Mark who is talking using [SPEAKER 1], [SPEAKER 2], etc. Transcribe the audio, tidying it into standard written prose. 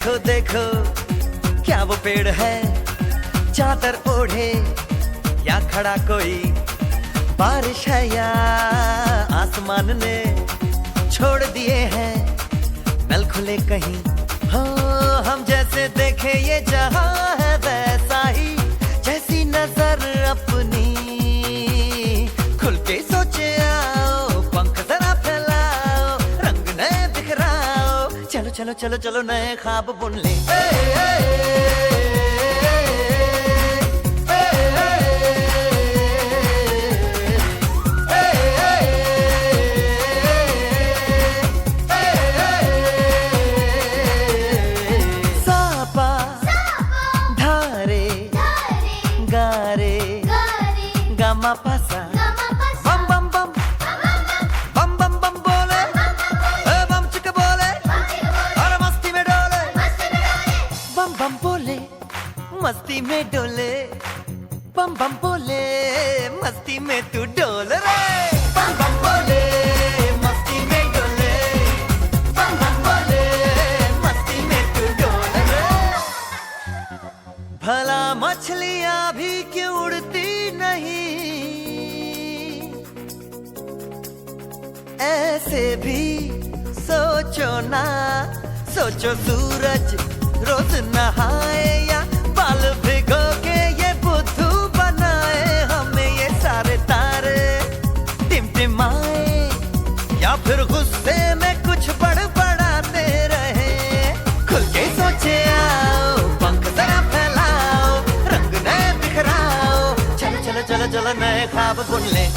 [SPEAKER 1] देखो देखो क्या वो पेड़ है, चादर ओढ़े या खड़ा कोई, बारिश है या आसमान ने छोड़ दिए हैं नल खुले कहीं। हो हम जैसे देखे ये जहां है वैसा ही, जैसी नजर अपनी खुल के सोचे आओ, पंख जरा फैलाओ, रंग नए बिखराओ, चलो चलो चलो चलो नए ख्वाब बुन ले। गारे गामा पासा बम बम बम बम बम बम बोले बम चिक बोले और मस्ती में डोले, बम बम बोले मस्ती में डोले, बम बम बोले मस्ती में तू डोल रे, बम बम बोले मस्ती में डोले, बम बम बोले मस्ती में तू डोल रे। भला मछलियां भी क्यों उड़ती नहीं, ऐसे भी सोचो ना, सोचो सूरज रोज नहाए या बाल भिगो के ये बुद्धू बनाए, हमें ये सारे तारे टिमटिमाए या फिर गुस्से में कुछ बड़बड़ाते रहे। खुल के सोचे आओ, पंख जरा फैलाओ, रंग नए बिखराओ, चलो चलो चलो चलो नए ख्वाब बुन ले।